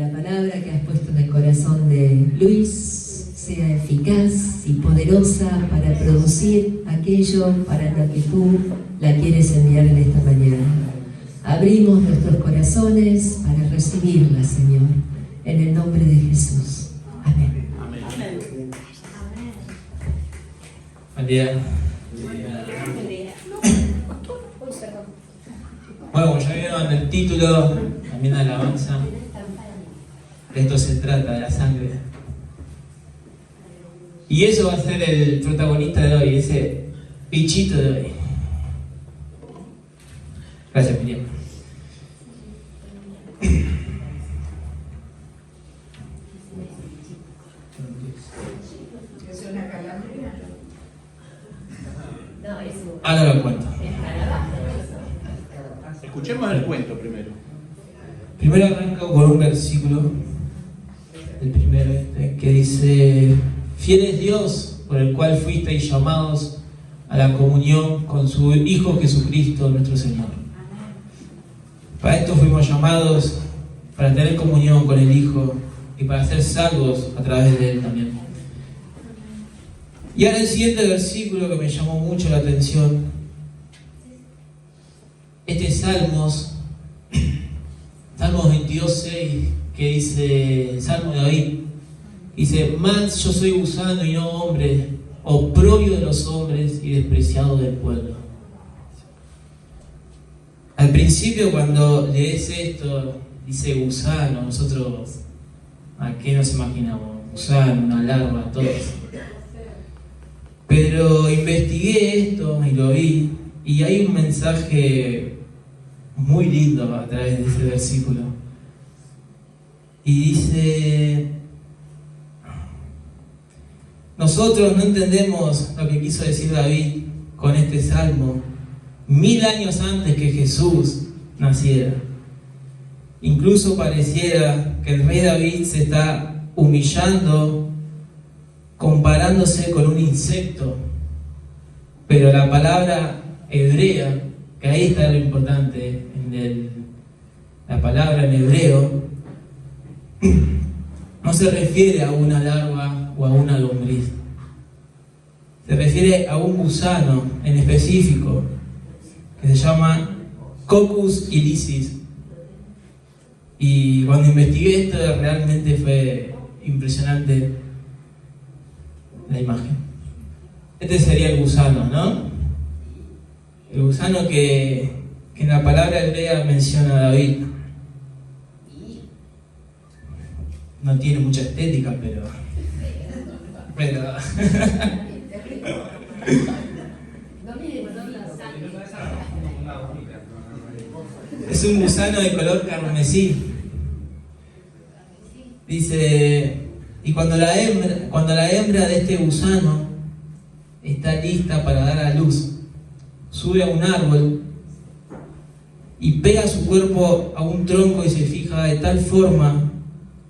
La palabra que has puesto en el corazón de Luis sea eficaz y poderosa para producir aquello para lo que tú la quieres enviar en esta mañana. Abrimos nuestros corazones para recibirla, Señor, en el nombre de Jesús. Amén. Amén. Buen día. Bueno, como ya vieron el título, también la alabanza, de esto se trata, de la sangre. Y eso va a ser el protagonista de hoy, ese bichito de hoy. Gracias, Miriam. ¿Es una calandria? No, es Ahora lo cuento. Escuchemos el cuento primero. Primero arranco con un versículo, el primero que dice: fiel es Dios, por el cual fuisteis llamados a la comunión con su Hijo Jesucristo, nuestro Señor. Para esto fuimos llamados, para tener comunión con el Hijo y para ser salvos a través de Él también. Y ahora el siguiente versículo que me llamó mucho la atención. Este Salmos 22:6, que dice, Salmo de David, dice: más yo soy gusano y no hombre, oprobio de los hombres y despreciado del pueblo. Al principio, cuando lees esto, dice gusano, nosotros, ¿a qué nos imaginamos? Gusano, una larva, todo eso. Pero investigué esto y lo vi, y hay un mensaje muy lindo a través de ese versículo. Y dice: nosotros no entendemos lo que quiso decir David con este salmo 1000 años antes que Jesús naciera. Incluso pareciera que el rey David se está humillando, comparándose con un insecto. Pero la palabra hebrea, que ahí está lo importante, la palabra en hebreo, no se refiere a una larva o a una lombriz. Se refiere a un gusano en específico, que se llama Coccus ilicis. Y cuando investigué esto, realmente fue impresionante la imagen. Este sería el gusano, ¿no? El gusano que en la palabra hebrea menciona a David. No tiene mucha estética, pero es un gusano de color carmesí. Dice: y cuando la hembra de este gusano está lista para dar a luz, sube a un árbol y pega su cuerpo a un tronco y se fija de tal forma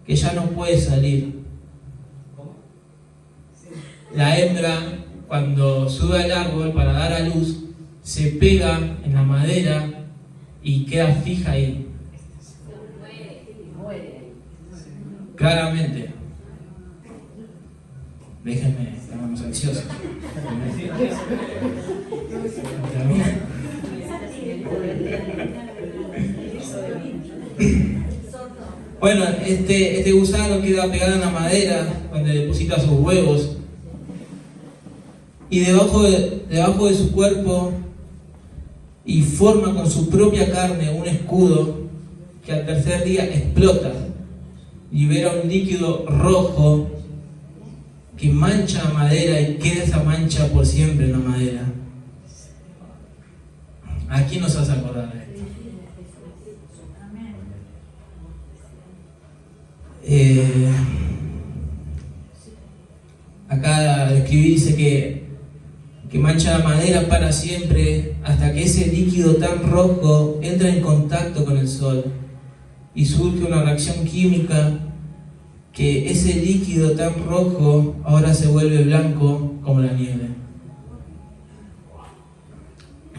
que ya no puede salir. La hembra, cuando sube al árbol para dar a luz, se pega en la madera y queda fija ahí. Claramente. Déjenme, estamos ansiosos. Bueno, este gusano queda pegado en la madera donde deposita sus huevos, y debajo de su cuerpo, y forma con su propia carne un escudo que al tercer día explota, libera un líquido rojo que mancha la madera y queda esa mancha por siempre en la madera. ¿A quién nos hace acordar de esto? Acá escribí, dice que mancha la madera para siempre hasta que ese líquido tan rojo entra en contacto con el sol y surge una reacción química que ese líquido tan rojo ahora se vuelve blanco como la nieve.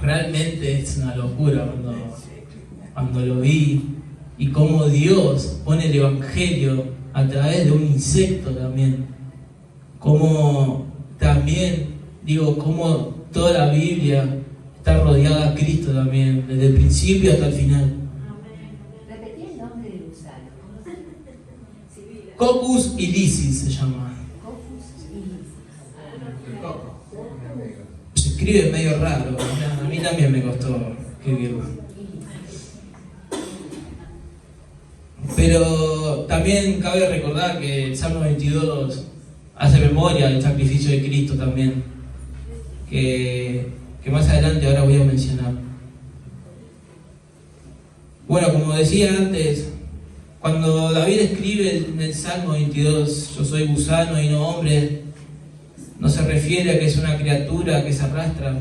Realmente es una locura cuando lo vi y cómo Dios pone el Evangelio a través de un insecto también. Como también, como toda la Biblia está rodeada a Cristo también, desde el principio hasta el final. Repetí el nombre del gusano. Coccus ilicis se llama. Se escribe medio raro, a mí también me costó escribirlo. Pero también cabe recordar que el Salmo 22 hace memoria del sacrificio de Cristo también, que más adelante ahora voy a mencionar. Bueno, como decía antes, cuando David escribe en el Salmo 22, yo soy gusano y no hombre, no se refiere a que es una criatura que se arrastra.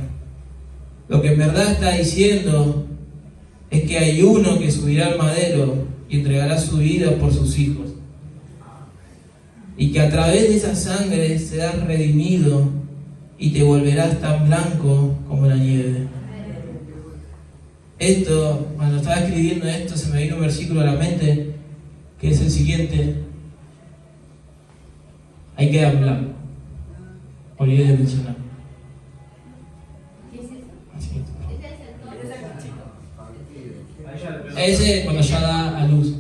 Lo que en verdad está diciendo es que hay uno que subirá al madero y entregará su vida por sus hijos. Y que a través de esa sangre serás redimido y te volverás tan blanco como la nieve. Esto, cuando estaba escribiendo esto, se me vino un versículo a la mente, que es el siguiente. Ahí queda en blanco. Olvidé de mencionar. Ese cuando ya da a luz,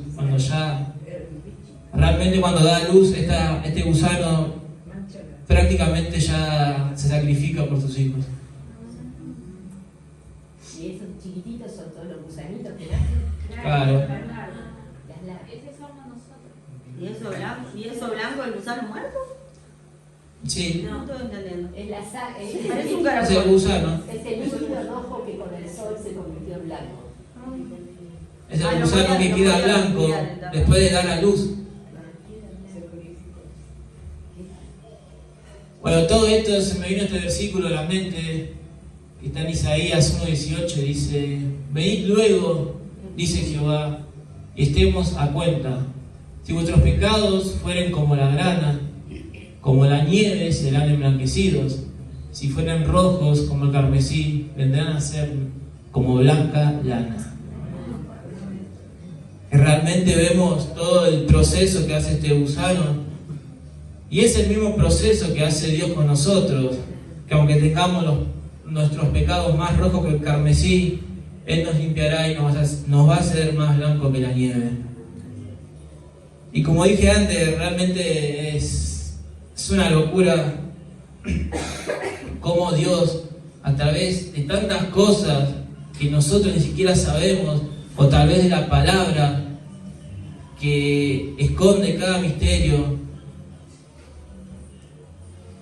realmente cuando da a luz, este gusano prácticamente ya se sacrifica por sus hijos. Y esos chiquititos son todos los gusanitos que nacen. Claro. Ese somos nosotros. ¿Y eso blanco, el gusano muerto? Sí. No estoy entendiendo. Es la Parece un Es caracol. el gusano. Es el líquido rojo que con el sol se convirtió en blanco. Es el gusano que queda blanco después de dar a luz. Bueno, todo esto se me vino este versículo a la mente, que está en Isaías 1:18, dice: venid luego, dice Jehová, y estemos a cuenta. Si vuestros pecados fueren como la grana, como la nieve serán emblanquecidos. Si fueren rojos como el carmesí, vendrán a ser como blanca lana. Y realmente vemos todo el proceso que hace este gusano, y es el mismo proceso que hace Dios con nosotros, que aunque tengamos nuestros pecados más rojos que el carmesí, Él nos limpiará y nos va a hacer más blanco que la nieve. Y como dije antes, realmente es una locura cómo Dios, a través de tantas cosas que nosotros ni siquiera sabemos, o tal vez de la palabra que esconde cada misterio,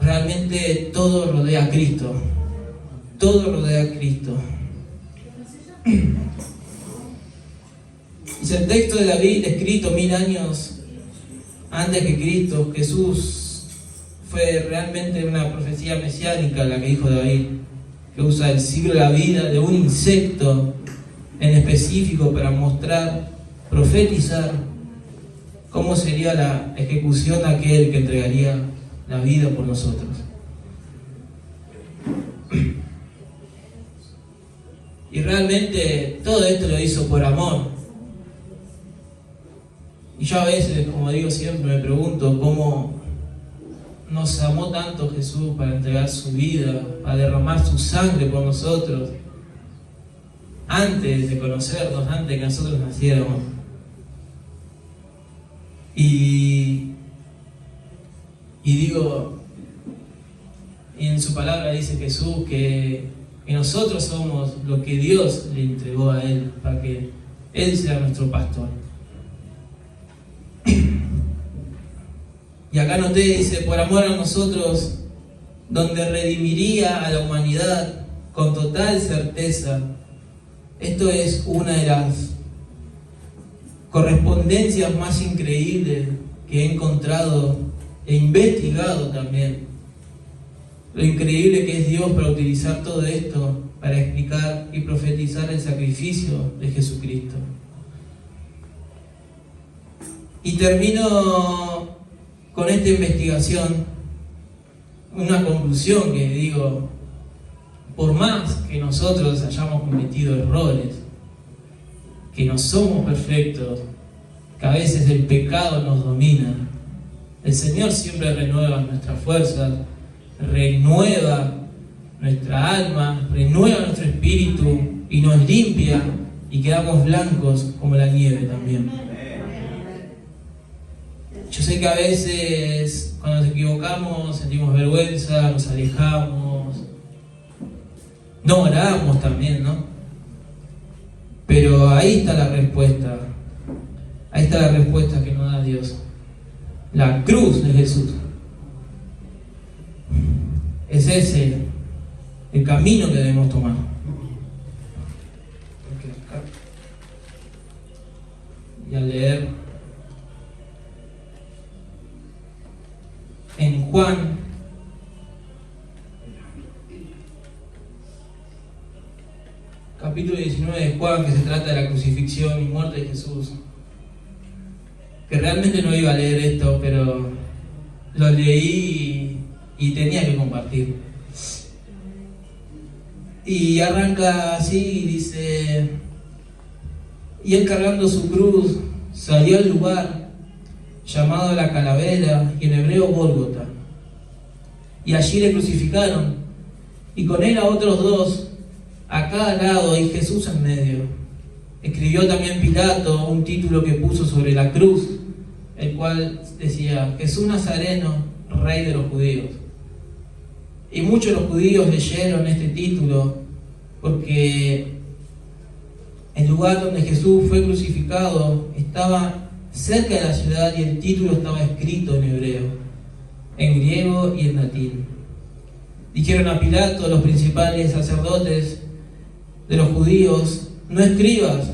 realmente todo rodea a Cristo. Todo rodea a Cristo. Es el texto de David escrito 1000 años antes que Cristo. Jesús fue realmente una profecía mesiánica la que dijo David, que usa el siglo de la vida de un insecto en específico para mostrar, profetizar cómo sería la ejecución de aquel que entregaría la vida por nosotros. Y realmente todo esto lo hizo por amor. Y yo a veces, como digo siempre, me pregunto cómo nos amó tanto Jesús para entregar su vida, para derramar su sangre por nosotros, antes de conocernos, antes de que nosotros naciéramos. Y digo, y en su palabra dice Jesús que nosotros somos lo que Dios le entregó a Él, para que Él sea nuestro pastor. Y acá noté, dice, por amor a nosotros, donde redimiría a la humanidad con total certeza. Esto es una de las correspondencias más increíbles que he encontrado e investigado también. Lo increíble que es Dios para utilizar todo esto para explicar y profetizar el sacrificio de Jesucristo. Y termino con esta investigación, una conclusión que digo, por más que nosotros hayamos cometido errores, que no somos perfectos, que a veces el pecado nos domina. El Señor siempre renueva nuestras fuerzas, renueva nuestra alma, renueva nuestro espíritu y nos limpia y quedamos blancos como la nieve también. Yo sé que a veces cuando nos equivocamos sentimos vergüenza, nos alejamos, no oramos también, ¿no? Pero ahí está la respuesta. Ahí está la respuesta que nos da Dios. La cruz de Jesús. Es ese el camino que debemos tomar. Y al leer en Juan capítulo 19 de Juan, que se trata de la crucifixión y muerte de Jesús, que realmente no iba a leer esto, pero lo leí y tenía que compartir. Y arranca así y dice: y él cargando su cruz salió al lugar llamado la Calavera, y en hebreo Gólgota, y allí le crucificaron, y con él a otros dos a cada lado y Jesús en medio. Escribió también Pilato un título que puso sobre la cruz, el cual decía: Jesús Nazareno, Rey de los Judíos. Y muchos de los judíos leyeron este título porque el lugar donde Jesús fue crucificado estaba cerca de la ciudad y el título estaba escrito en hebreo, en griego y en latín. Dijeron a Pilato los principales sacerdotes de los judíos: no escribas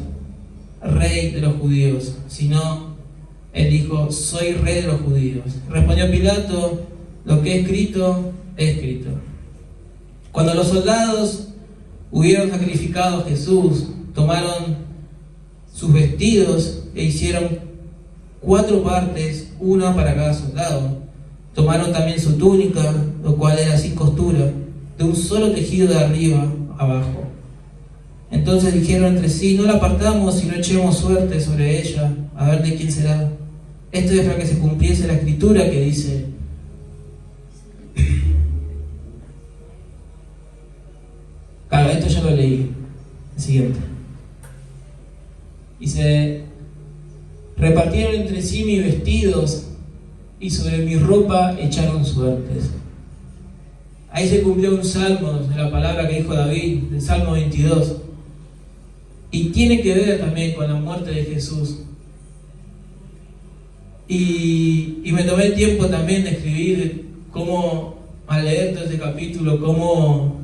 Rey de los Judíos, sino él dijo: soy Rey de los Judíos. Respondió Pilato: lo que he escrito, he escrito. Cuando los soldados hubieron sacrificado a Jesús, tomaron sus vestidos e hicieron 4 partes, una para cada soldado. Tomaron también su túnica, lo cual era sin costura, de un solo tejido de arriba a abajo. Entonces dijeron entre sí: no la apartamos y no echemos suerte sobre ella, a ver de quién será. Esto es para que se cumpliese la escritura que dice: claro, esto ya lo leí. El siguiente. Dice: repartieron entre sí mis vestidos y sobre mi ropa echaron suertes. Ahí se cumplió un salmo de la palabra que dijo David, del Salmo 22. Y tiene que ver también con la muerte de Jesús. Y me tomé el tiempo también de escribir cómo, al leer todo este capítulo, cómo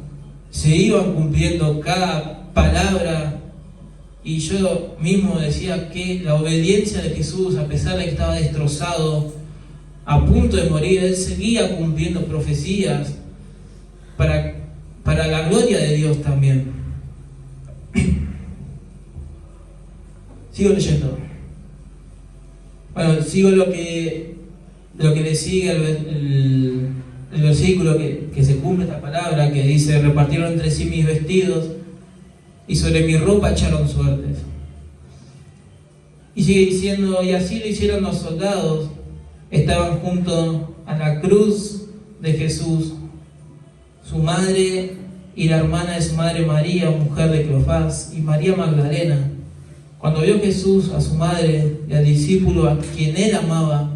se iban cumpliendo cada palabra. Y yo mismo decía que la obediencia de Jesús, a pesar de que estaba destrozado, a punto de morir, él seguía cumpliendo profecías para la gloria de Dios también. Sigo leyendo. Bueno, sigo lo que le sigue el versículo que se cumple esta palabra, que dice: repartieron entre sí mis vestidos y sobre mi ropa echaron suertes. Y sigue diciendo: y así lo hicieron los soldados. Estaban junto a la cruz de Jesús, su madre y la hermana de su madre María, mujer de Cleofás, y María Magdalena. Cuando vio Jesús a su madre y al discípulo a quien él amaba,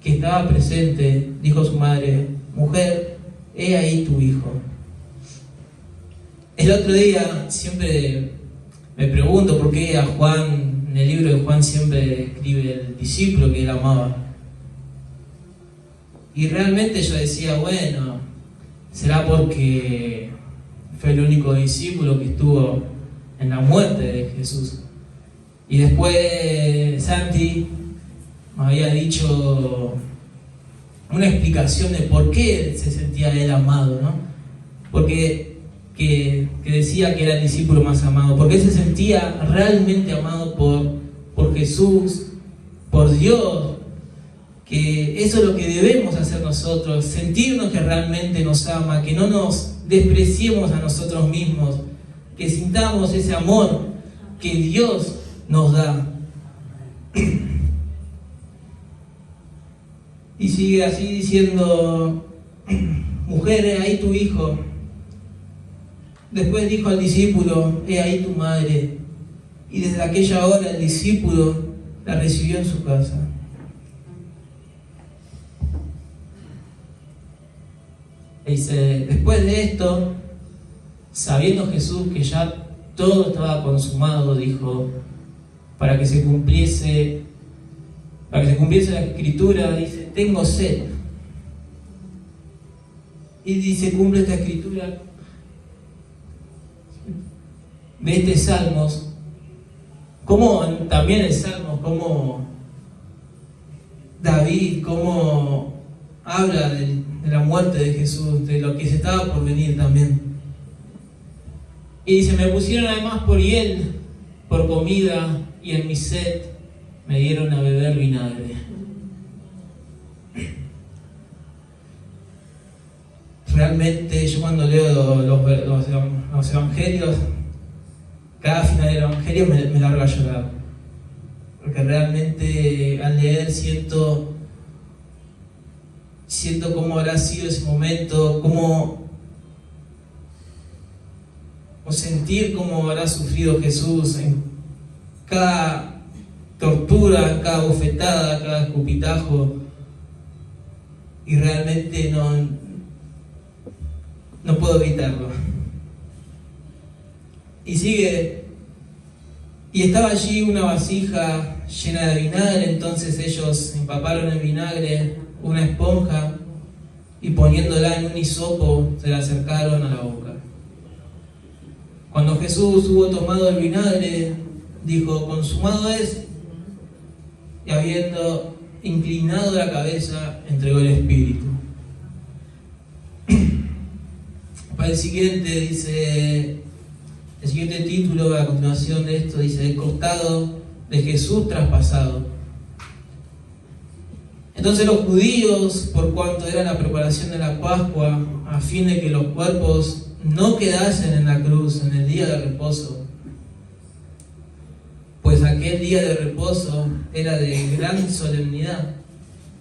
que estaba presente, dijo a su madre: mujer, he ahí tu hijo. El otro día siempre me pregunto por qué a Juan, en el libro de Juan, siempre escribe el discípulo que él amaba. Y realmente yo decía: bueno, será porque fue el único discípulo que estuvo en la muerte de Jesús. Y después Santi me había dicho una explicación de por qué se sentía él amado, ¿no? Porque que decía que era el discípulo más amado, porque él se sentía realmente amado por Jesús, por Dios, que eso es lo que debemos hacer nosotros, sentirnos que realmente nos ama, que no nos despreciemos a nosotros mismos, que sintamos ese amor que Dios nos da. Y sigue así diciendo: mujer, he ahí tu hijo. Después dijo al discípulo: he ahí tu madre. Y desde aquella hora el discípulo la recibió en su casa. Dice: después de esto, sabiendo Jesús que ya todo estaba consumado, dijo, para que se cumpliese la escritura, dice: tengo sed. Y dice: cumple esta escritura de este Salmos, como también el Salmos, como David, como habla de la muerte de Jesús, de lo que se estaba por venir también. Y dice: me pusieron además por hiel, por comida, y en mi sed me dieron a beber vinagre. Realmente yo cuando leo los evangelios, cada final del evangelio me largo a llorar, porque realmente al leer siento cómo habrá sido ese momento, o sentir cómo habrá sufrido Jesús en cada tortura, cada bofetada, cada escupitajo, y realmente no puedo evitarlo. Y sigue: y estaba allí una vasija llena de vinagre. Entonces ellos empaparon en vinagre una esponja y poniéndola en un hisopo se la acercaron a la boca. Cuando Jesús hubo tomado el vinagre, dijo: consumado es, y habiendo inclinado la cabeza, entregó el espíritu. Para el siguiente dice, el siguiente título a continuación de esto dice: el costado de Jesús traspasado. Entonces los judíos, por cuanto era la preparación de la Pascua, a fin de que los cuerpos no quedasen en la cruz en el día de reposo, pues aquel día de reposo era de gran solemnidad,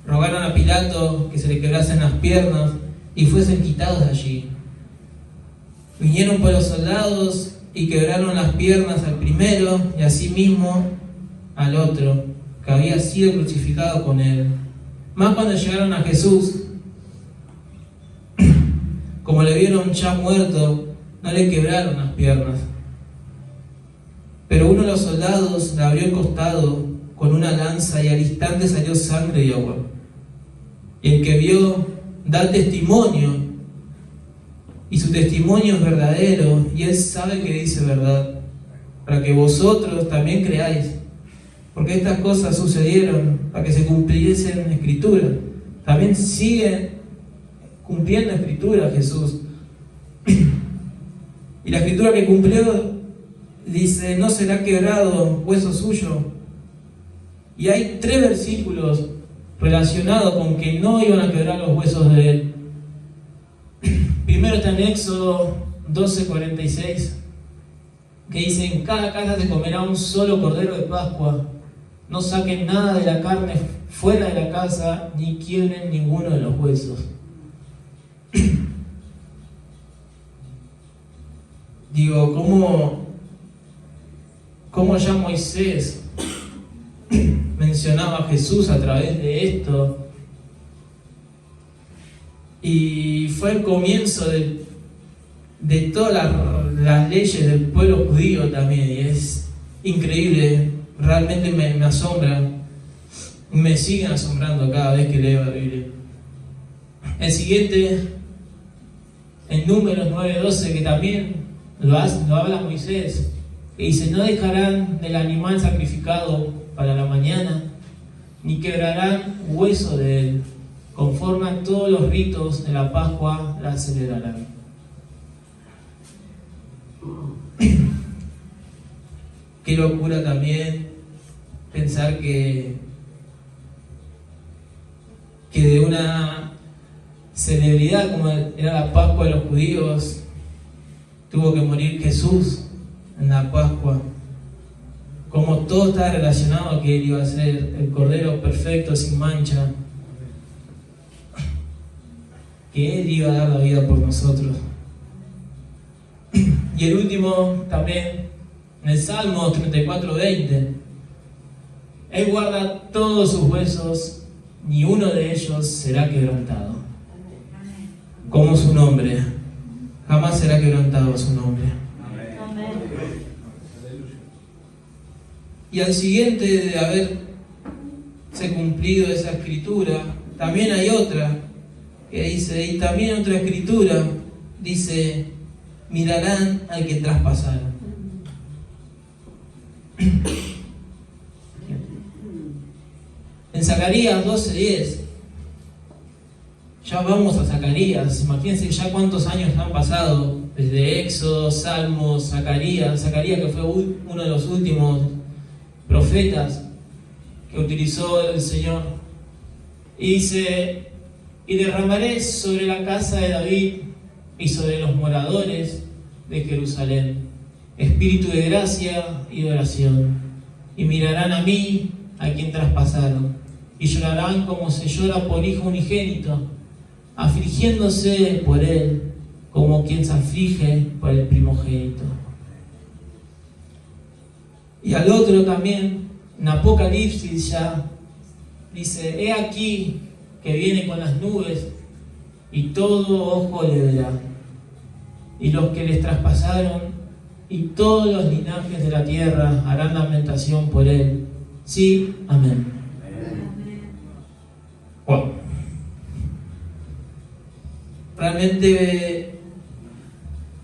rogaron a Pilato que se le quebrasen las piernas y fuesen quitados de allí. Vinieron por los soldados y quebraron las piernas al primero y asimismo al otro, que había sido crucificado con él. Más cuando llegaron a Jesús, como le vieron ya muerto, no le quebraron las piernas. Pero uno de los soldados le abrió el costado con una lanza y al instante salió sangre y agua. Y el que vio da testimonio, y su testimonio es verdadero, y él sabe que dice verdad, para que vosotros también creáis. Porque estas cosas sucedieron para que se cumpliesen en Escritura. También sigue cumpliendo Escritura Jesús. Y la Escritura que cumplió dice: no será quebrado hueso suyo. Y hay 3 versículos relacionados con que no iban a quebrar los huesos de él. Primero está en Éxodo 12:46, que dice: en cada casa se comerá un solo cordero de Pascua. No saquen nada de la carne fuera de la casa, ni quiebren ninguno de los huesos. Digo, ¿cómo ya Moisés mencionaba a Jesús a través de esto? Y fue el comienzo de todas las leyes del pueblo judío también, y es increíble, realmente me asombra, me siguen asombrando cada vez que leo la Biblia. El siguiente, en Números 9:12, que también lo habla Moisés, que dice: no dejarán del animal sacrificado para la mañana, ni quebrarán hueso de él. Conforme a todos los ritos de la Pascua la celebrarán. Qué locura también pensar que de una celebridad como era la Pascua de los judíos tuvo que morir Jesús en la Pascua. como todo está relacionado a que Él iba a ser el Cordero perfecto, sin mancha, que Él iba a dar la vida por nosotros. Y el último también, en el Salmo 34:20, Él guarda todos sus huesos, ni uno de ellos será quebrantado. Como su nombre, jamás será quebrantado su nombre. Y al siguiente de haberse cumplido esa escritura, también hay otra que dice, y también otra escritura dice, mirarán al que traspasaron. En Zacarías 12:10, ya vamos a Zacarías, imagínense ya cuántos años han pasado, desde Éxodo, Salmos, Zacarías que fue uno de los últimos profetas que utilizó el Señor. Y dice, y derramaré sobre la casa de David y sobre los moradores de Jerusalén espíritu de gracia y de oración, y mirarán a mí, a quien traspasaron, y llorarán como se llora por hijo unigénito, afligiéndose por él como quien se aflige por el primogénito. Y al otro también, en Apocalipsis ya, dice, he aquí que viene con las nubes, y todo ojo le verá, y los que les traspasaron, y todos los linajes de la tierra harán lamentación por él. Sí, amén. Wow. Realmente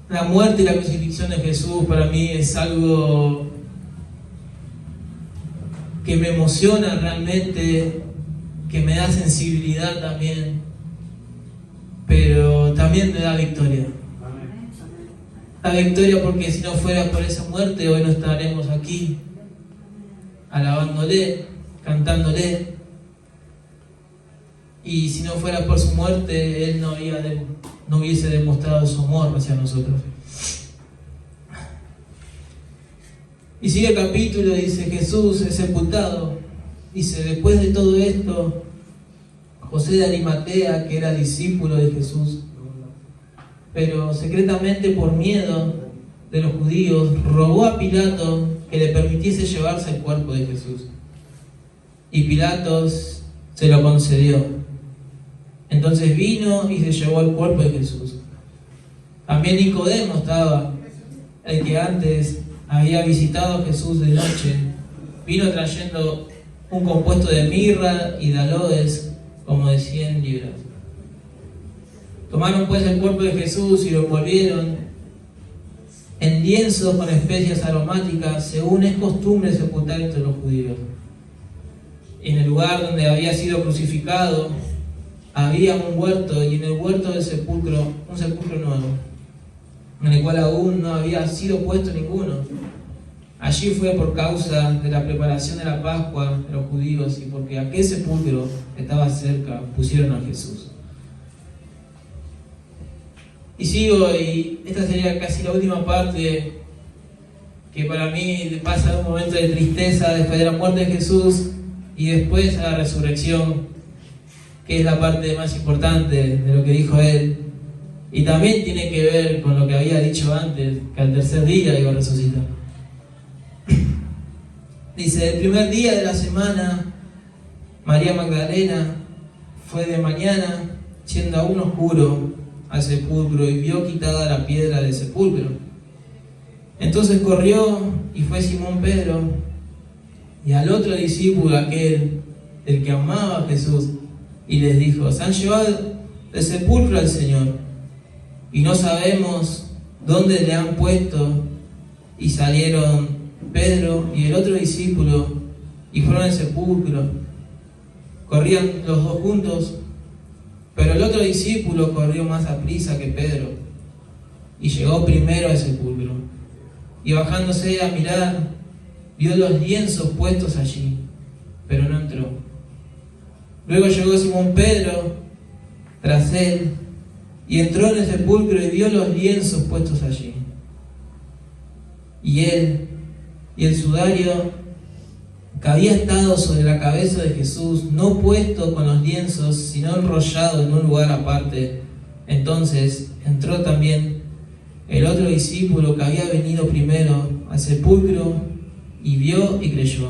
la muerte y la crucifixión de Jesús para mí es algo que me emociona realmente, que me da sensibilidad también, pero también me da victoria. La victoria porque si no fuera por esa muerte hoy no estaremos aquí alabándole, cantándole, y si no fuera por su muerte Él no hubiese demostrado su amor hacia nosotros. Y sigue el capítulo, dice, Jesús es sepultado. Dice, después de todo esto, José de Arimatea, que era discípulo de Jesús, pero secretamente por miedo de los judíos, rogó a Pilato que le permitiese llevarse el cuerpo de Jesús. Y Pilatos se lo concedió. Entonces vino y se llevó el cuerpo de Jesús. También Nicodemo estaba, el que antes había visitado a Jesús de noche. Vino trayendo un compuesto de mirra y de aloes, como de 100 libras. Tomaron pues el cuerpo de Jesús y lo envolvieron en lienzos con especias aromáticas, según es costumbre sepultar entre los judíos. En el lugar donde había sido crucificado había un huerto, y en el huerto del sepulcro, un sepulcro nuevo, en el cual aún no había sido puesto ninguno. Allí fue por causa de la preparación de la Pascua de los judíos, y porque aquel sepulcro estaba cerca, pusieron a Jesús. Y sigo, y esta sería casi la última parte, que para mí pasa un momento de tristeza después de la muerte de Jesús y después a la resurrección, que es la parte más importante de lo que dijo Él. Y también tiene que ver con lo que había dicho antes, que al tercer día iba a resucitar. Dice, el primer día de la semana, María Magdalena fue de mañana, siendo aún oscuro, al sepulcro, y vio quitada la piedra del sepulcro. Entonces corrió y fue Simón Pedro y al otro discípulo, aquel, el que amaba a Jesús, y les dijo, se han llevado del sepulcro al Señor, y no sabemos dónde le han puesto. Y salieron Pedro y el otro discípulo, y fueron al sepulcro. Corrían los dos juntos, pero el otro discípulo corrió más aprisa que Pedro, y llegó primero al sepulcro. Y bajándose a mirar, vio los lienzos puestos allí, pero no entró. Luego llegó Simón Pedro tras él, y entró en el sepulcro y vio los lienzos puestos allí, y él y el sudario que había estado sobre la cabeza de Jesús, no puesto con los lienzos, sino enrollado en un lugar aparte. Entonces entró también el otro discípulo que había venido primero al sepulcro y vio y creyó,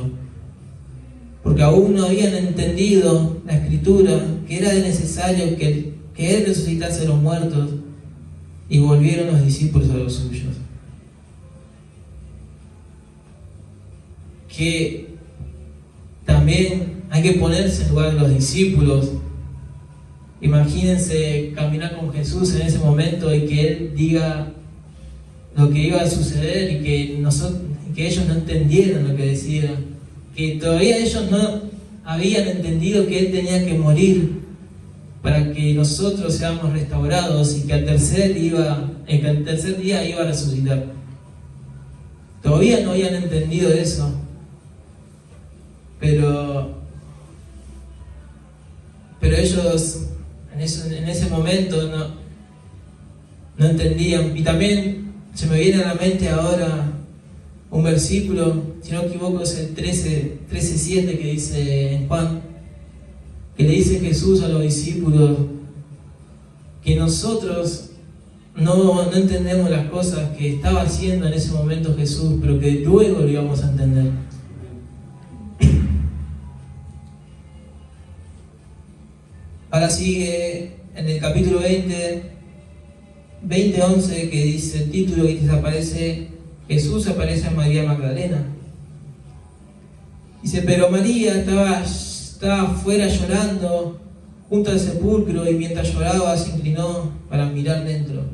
porque aún no habían entendido la Escritura, que era necesario que Él resucitase a los muertos, y volvieron los discípulos a los suyos. Que también hay que ponerse en lugar de los discípulos. Imagínense caminar con Jesús en ese momento y que Él diga lo que iba a suceder y que ellos no entendieran lo que decía, que todavía ellos no habían entendido que Él tenía que morir para que nosotros seamos restaurados y que al tercer día iba a resucitar. Todavía no habían entendido eso, pero ellos en ese momento no entendían. Y también se me viene a la mente ahora un versículo, si no me equivoco es el 13:7 que dice en Juan, que le dice Jesús a los discípulos que nosotros no entendemos las cosas que estaba haciendo en ese momento Jesús, pero que luego lo íbamos a entender. Ahora sigue en el capítulo 20:11, que dice el título, que aparece, Jesús aparece a María Magdalena. Dice, pero María estaba afuera llorando junto al sepulcro, y mientras lloraba se inclinó para mirar dentro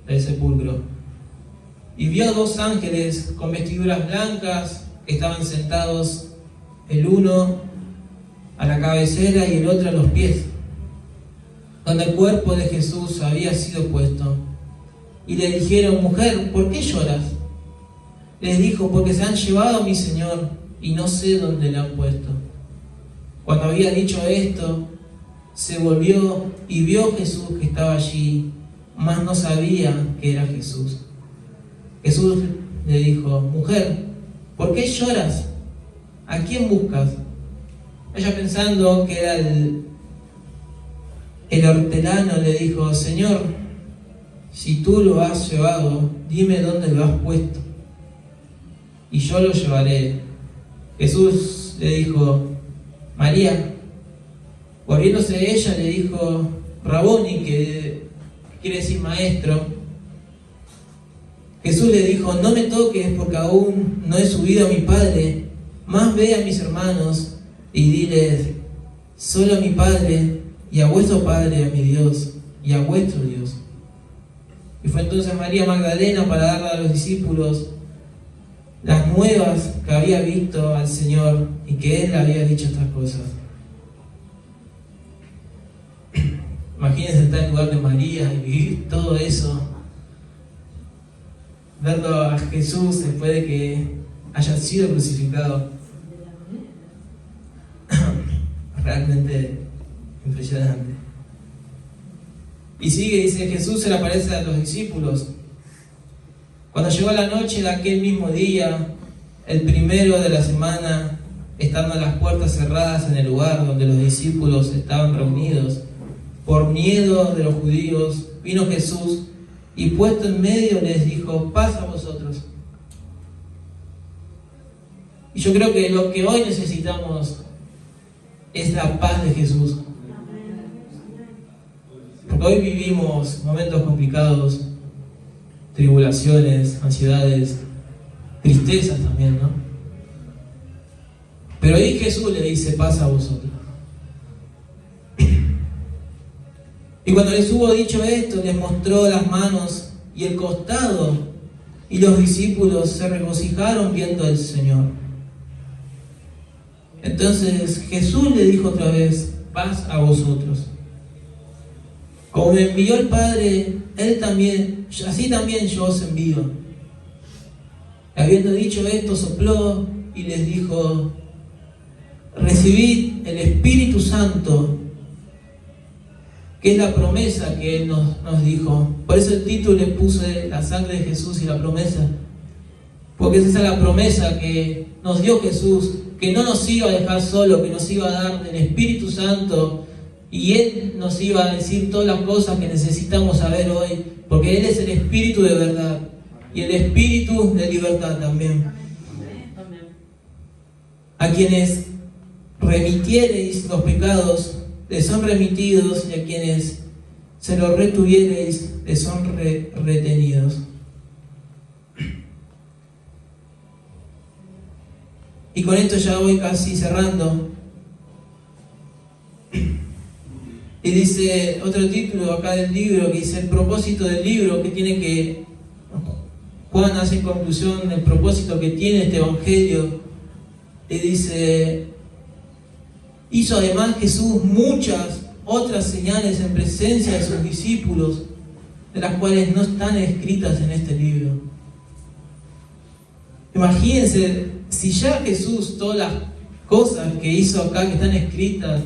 del sepulcro. Y vio 2 ángeles con vestiduras blancas que estaban sentados, el uno a la cabecera y el otro a los pies, donde el cuerpo de Jesús había sido puesto. Y le dijeron, mujer, ¿por qué lloras? Les dijo, porque se han llevado a mi Señor y no sé dónde le han puesto. Cuando había dicho esto, se volvió y vio a Jesús que estaba allí, mas no sabía que era Jesús. Jesús le dijo, mujer, ¿por qué lloras? ¿A quién buscas? Ella, pensando que era el hortelano, le dijo, Señor, si tú lo has llevado, dime dónde lo has puesto, y yo lo llevaré. Jesús le dijo, María. Volviéndose ella, le dijo, Raboni, que quiere decir maestro. Jesús le dijo, no me toques, porque aún no he subido a mi Padre, más ve a mis hermanos y diles, solo a mi Padre y a vuestro Padre, a mi Dios y a vuestro Dios. Y fue entonces María Magdalena para darle a los discípulos las nuevas que había visto al Señor y que Él le había dicho estas cosas. Imagínense estar en lugar de María y vivir todo eso, verlo a Jesús después de que haya sido crucificado. Realmente impresionante. Y sigue, dice, Jesús se le aparece a los discípulos. Cuando llegó la noche de aquel mismo día, el primero de la semana, estando las puertas cerradas en el lugar donde los discípulos estaban reunidos, por miedo de los judíos, vino Jesús y puesto en medio les dijo, paz a vosotros. Y yo creo que lo que hoy necesitamos es la paz de Jesús. Porque hoy vivimos momentos complicados, tribulaciones, ansiedades, tristezas también, ¿no? Pero ahí Jesús le dice, paz a vosotros. Y cuando les hubo dicho esto, les mostró las manos y el costado, y los discípulos se regocijaron viendo al Señor. Entonces Jesús le dijo otra vez, paz a vosotros. Como me envió el Padre, así también yo os envío. Habiendo dicho esto, sopló y les dijo, recibid el Espíritu Santo, que es la promesa que Él nos dijo. Por eso el título le puse la sangre de Jesús y la promesa, porque esa es la promesa que nos dio Jesús, que no nos iba a dejar solo, que nos iba a dar el Espíritu Santo y Él nos iba a decir todas las cosas que necesitamos saber hoy, porque Él es el Espíritu de verdad y el Espíritu de libertad también. A quienes remitiereis los pecados, les son remitidos, y a quienes se los retuviereis, les son retenidos. Y con esto ya voy casi cerrando. Y dice otro título acá del libro, que dice el propósito del libro, que tiene que... Juan hace en conclusión el propósito que tiene este evangelio. Y dice: hizo además Jesús muchas otras señales en presencia de sus discípulos, de las cuales no están escritas en este libro. Imagínense, si ya Jesús, todas las cosas que hizo acá que están escritas,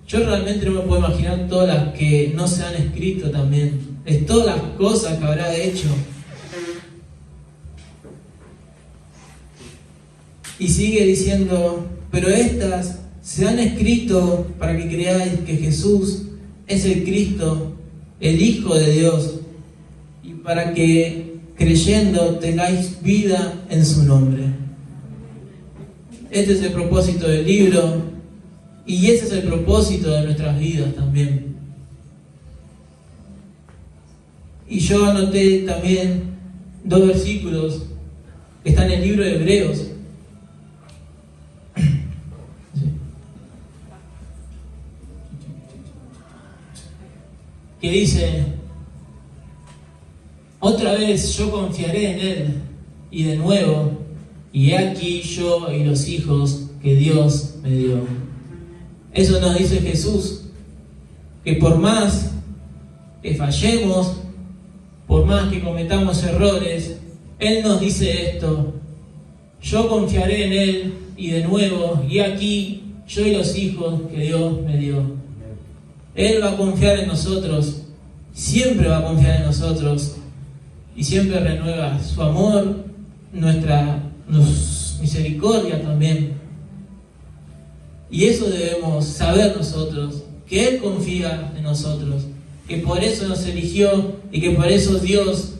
yo realmente no me puedo imaginar todas las que no se han escrito también, es todas las cosas que habrá hecho. Y sigue diciendo: pero estas se han escrito para que creáis que Jesús es el Cristo, el Hijo de Dios, y para que creyendo tengáis vida en su nombre. Este es el propósito del libro, y ese es el propósito de nuestras vidas también. Y yo anoté también 2 versículos que están en el libro de Hebreos. Que dice: otra vez yo confiaré en Él, y de nuevo, y he aquí yo y los hijos que Dios me dio. Eso nos dice Jesús, que por más que fallemos, por más que cometamos errores, Él nos dice esto: yo confiaré en Él, y de nuevo, y aquí yo y los hijos que Dios me dio. Él va a confiar en nosotros, siempre va a confiar en nosotros, y siempre renueva su amor, nuestra misericordia también. Y eso debemos saber nosotros, que Él confía en nosotros, que por eso nos eligió y que por eso Dios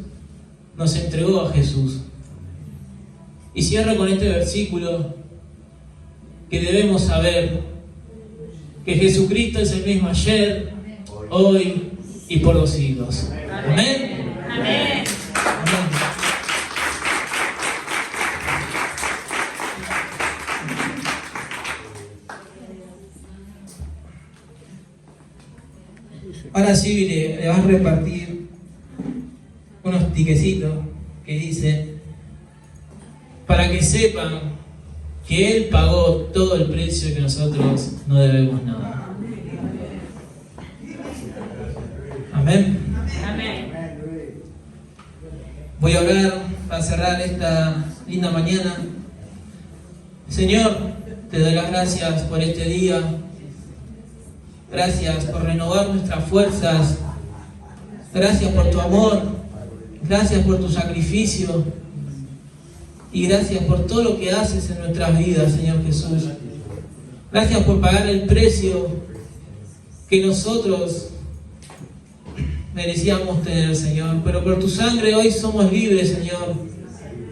nos entregó a Jesús. Y cierro con este versículo, que debemos saber que Jesucristo es el mismo ayer, hoy y por los siglos. Amén. Amén. Amén. Ahora sí le vas a repartir unos tiquecitos que dice: para que sepan que Él pagó todo el precio, que nosotros no debemos nada. Amén. Amén. Voy a orar para cerrar esta linda mañana. Señor, te doy las gracias por este día. Gracias por renovar nuestras fuerzas. Gracias por tu amor. Gracias por tu sacrificio. Y gracias por todo lo que haces en nuestras vidas, Señor Jesús. Gracias por pagar el precio que nosotros merecíamos tener, Señor. Pero por tu sangre hoy somos libres, Señor.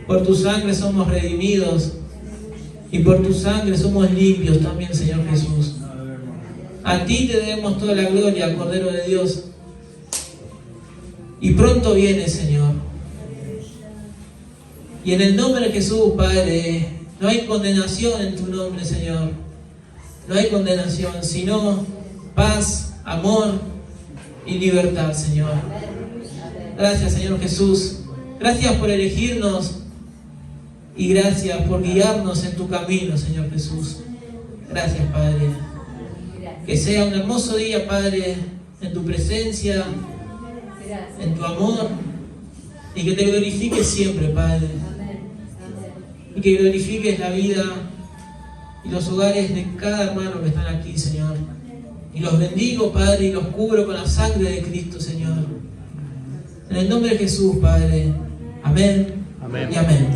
Por tu sangre somos redimidos. Y por tu sangre somos limpios también, Señor Jesús. A ti te debemos toda la gloria, Cordero de Dios. Y pronto viene, Señor. Y en el nombre de Jesús, Padre, no hay condenación en tu nombre, Señor. No hay condenación, sino paz, amor y libertad, Señor. Gracias, Señor Jesús. Gracias por elegirnos y gracias por guiarnos en tu camino, Señor Jesús. Gracias, Padre. Que sea un hermoso día, Padre, en tu presencia, en tu amor, y que te glorifiques siempre, Padre. Y que glorifiques la vida y los hogares de cada hermano que están aquí, Señor. Y los bendigo, Padre, y los cubro con la sangre de Cristo, Señor. En el nombre de Jesús, Padre. Amén. Amén. Y amén.